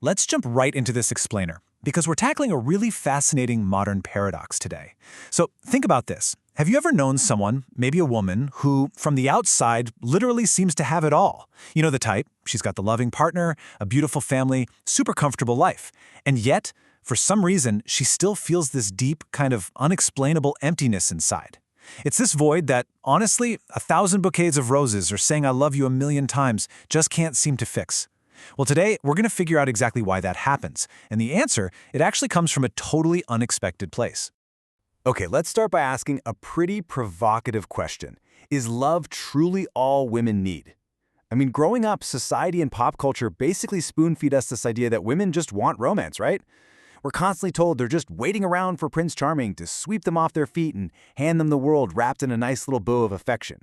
Let's jump right into this explainer, because we're tackling a really fascinating modern paradox today. So think about this. Have you ever known someone, maybe a woman, who, from the outside, literally seems to have it all? You know the type. She's got the loving partner, a beautiful family, super comfortable life. And yet, for some reason, she still feels this deep, kind of unexplainable emptiness inside. It's this void that, honestly, 1,000 bouquets of roses or saying I love you a million times just can't seem to fix. Well, today, we're going to figure out exactly why that happens. And the answer, it actually comes from a totally unexpected place. Okay, let's start by asking a pretty provocative question. Is love truly all women need? I mean, growing up, society and pop culture basically spoon-feed us this idea that women just want romance, right? We're constantly told they're just waiting around for Prince Charming to sweep them off their feet and hand them the world wrapped in a nice little bow of affection.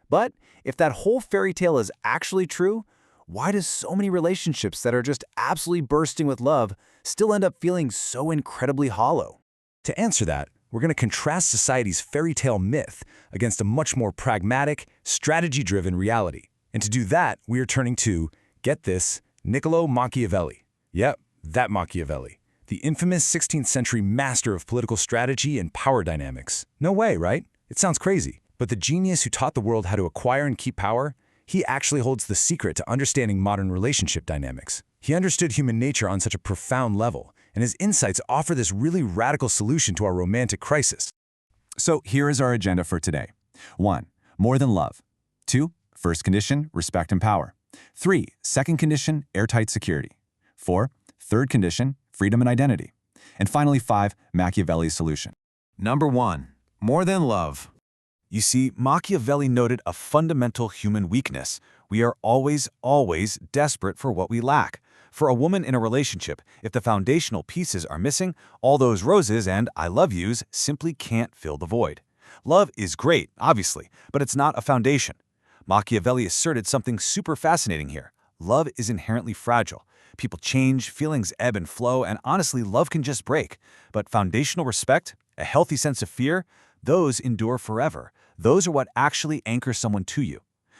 But if that whole fairy tale is actually true, why do so many relationships that are just absolutely bursting with love still end up feeling so incredibly hollow? To answer that, we're going to contrast society's fairy tale myth against a much more pragmatic, strategy-driven reality. And to do that, we are turning to, get this, Niccolò Machiavelli. Yep, that Machiavelli. The infamous 16th century master of political strategy and power dynamics. No way, right? It sounds crazy. But the genius who taught the world how to acquire and keep power, he actually holds the secret to understanding modern relationship dynamics. He understood human nature on such a profound level, and his insights offer this really radical solution to our romantic crisis. So here is our agenda for today. 1. More than love. 2. First condition, respect and power. 3. Second condition, airtight security. 4. Third condition, freedom and identity. And finally, 5. Machiavelli's solution. Number 1. More than love. You see, Machiavelli noted a fundamental human weakness. We are always desperate for what we lack. For a woman in a relationship, if the foundational pieces are missing, all those roses and I love yous simply can't fill the void. Love is great, obviously, but it's not a foundation. Machiavelli asserted something super fascinating here. Love is inherently fragile. People change, feelings ebb and flow, and honestly, love can just break. But foundational respect, a healthy sense of fear, those endure forever. Those are what actually anchor someone to you.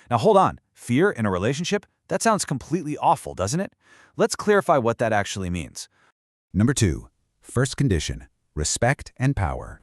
Now hold on, fear in a relationship? That sounds completely awful, doesn't it? Let's clarify what that actually means. Number 2. First condition, respect and power.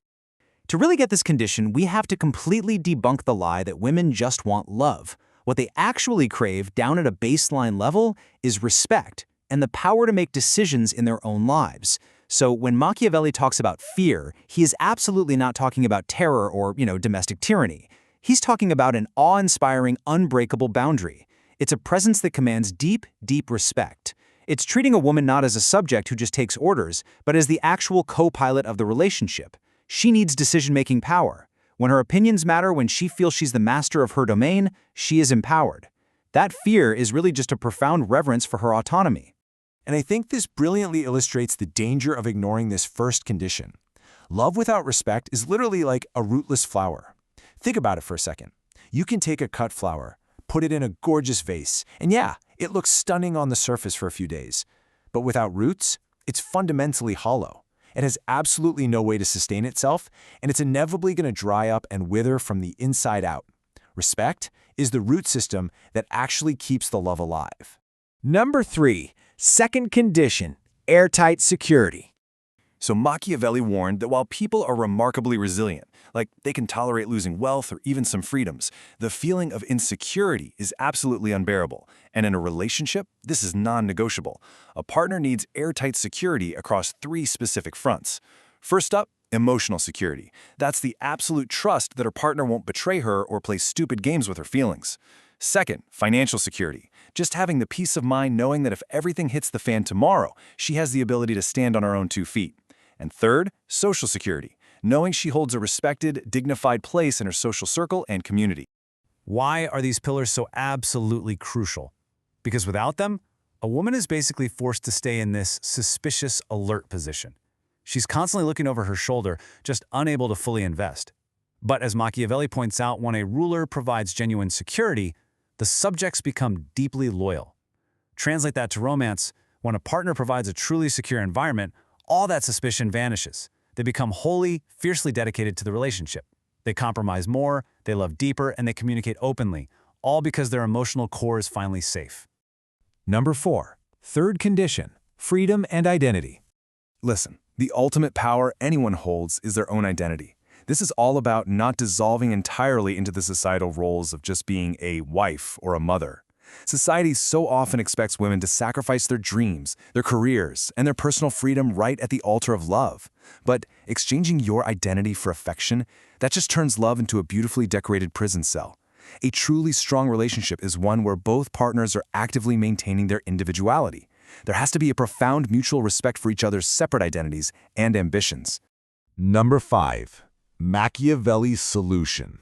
To really get this condition, we have to completely debunk the lie that women just want love. What they actually crave down at a baseline level is respect and the power to make decisions in their own lives. So when Machiavelli talks about fear, he is absolutely not talking about terror or, domestic tyranny. He's talking about an awe-inspiring, unbreakable boundary. It's a presence that commands deep, deep respect. It's treating a woman not as a subject who just takes orders, but as the actual co-pilot of the relationship. She needs decision-making power. When her opinions matter, when she feels she's the master of her domain, she is empowered. That fear is really just a profound reverence for her autonomy. And I think this brilliantly illustrates the danger of ignoring this first condition. Love without respect is literally like a rootless flower. Think about it for a second. You can take a cut flower, put it in a gorgeous vase, and yeah, it looks stunning on the surface for a few days. But without roots, it's fundamentally hollow. It has absolutely no way to sustain itself, and it's inevitably going to dry up and wither from the inside out. Respect is the root system that actually keeps the love alive. Number 3. Second condition, airtight security. So Machiavelli warned that while people are remarkably resilient, like they can tolerate losing wealth or even some freedoms, the feeling of insecurity is absolutely unbearable. And in a relationship, this is non-negotiable. A partner needs airtight security across 3 specific fronts. First up, emotional security. That's the absolute trust that her partner won't betray her or play stupid games with her feelings. Second, financial security. Just having the peace of mind knowing that if everything hits the fan tomorrow, she has the ability to stand on her own 2 feet. And third, social security. Knowing she holds a respected, dignified place in her social circle and community. Why are these pillars so absolutely crucial? Because without them, a woman is basically forced to stay in this suspicious, alert position. She's constantly looking over her shoulder, just unable to fully invest. But as Machiavelli points out, when a ruler provides genuine security, the subjects become deeply loyal. Translate that to romance, when a partner provides a truly secure environment, all that suspicion vanishes. They become wholly, fiercely dedicated to the relationship. They compromise more, they love deeper, and they communicate openly, all because their emotional core is finally safe. Number 4. Third condition, freedom, and identity. Listen, the ultimate power anyone holds is their own identity. This is all about not dissolving entirely into the societal roles of just being a wife or a mother. Society so often expects women to sacrifice their dreams, their careers, and their personal freedom right at the altar of love. But exchanging your identity for affection, that just turns love into a beautifully decorated prison cell. A truly strong relationship is one where both partners are actively maintaining their individuality. There has to be a profound mutual respect for each other's separate identities and ambitions. Number 5. Machiavelli's solution.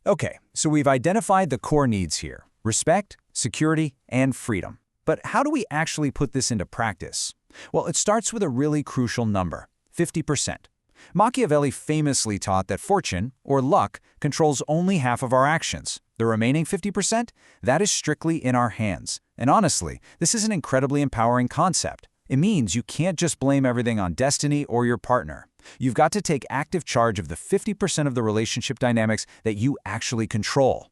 Okay, so we've identified the core needs here: respect, security, and freedom. But how do we actually put this into practice? Well, it starts with a really crucial number: 50%. Machiavelli famously taught that fortune, or luck, controls only half of our actions. The remaining 50%, that is strictly in our hands. And honestly, this is an incredibly empowering concept. It means you can't just blame everything on destiny or your partner. You've got to take active charge of the 50% of the relationship dynamics that you actually control.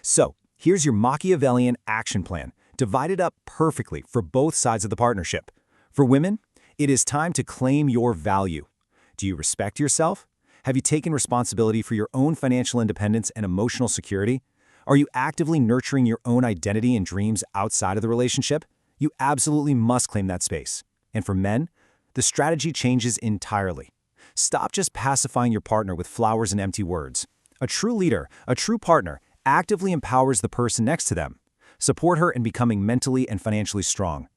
So, here's your Machiavellian action plan, divided up perfectly for both sides of the partnership. For women, it is time to claim your value. Do you respect yourself? Have you taken responsibility for your own financial independence and emotional security? Are you actively nurturing your own identity and dreams outside of the relationship? You absolutely must claim that space. And for men, the strategy changes entirely. Stop just pacifying your partner with flowers and empty words. A true leader, a true partner, actively empowers the person next to them. Support her in becoming mentally and financially strong.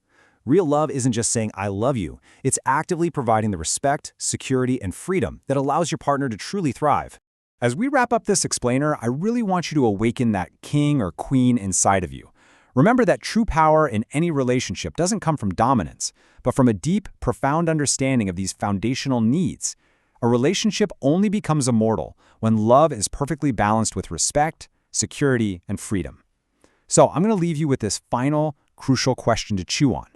Real love isn't just saying, "I love you." It's actively providing the respect, security, and freedom that allows your partner to truly thrive. As we wrap up this explainer, I really want you to awaken that king or queen inside of you. Remember that true power in any relationship doesn't come from dominance, but from a deep, profound understanding of these foundational needs. A relationship only becomes immortal when love is perfectly balanced with respect, security, and freedom. So I'm going to leave you with this final, crucial question to chew on.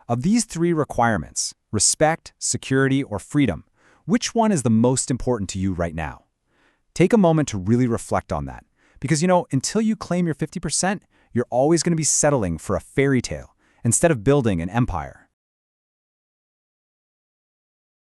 Of these three requirements, respect, security, or freedom, which one is the most important to you right now? Take a moment to really reflect on that. Because, until you claim your 50%, you're always going to be settling for a fairy tale instead of building an empire.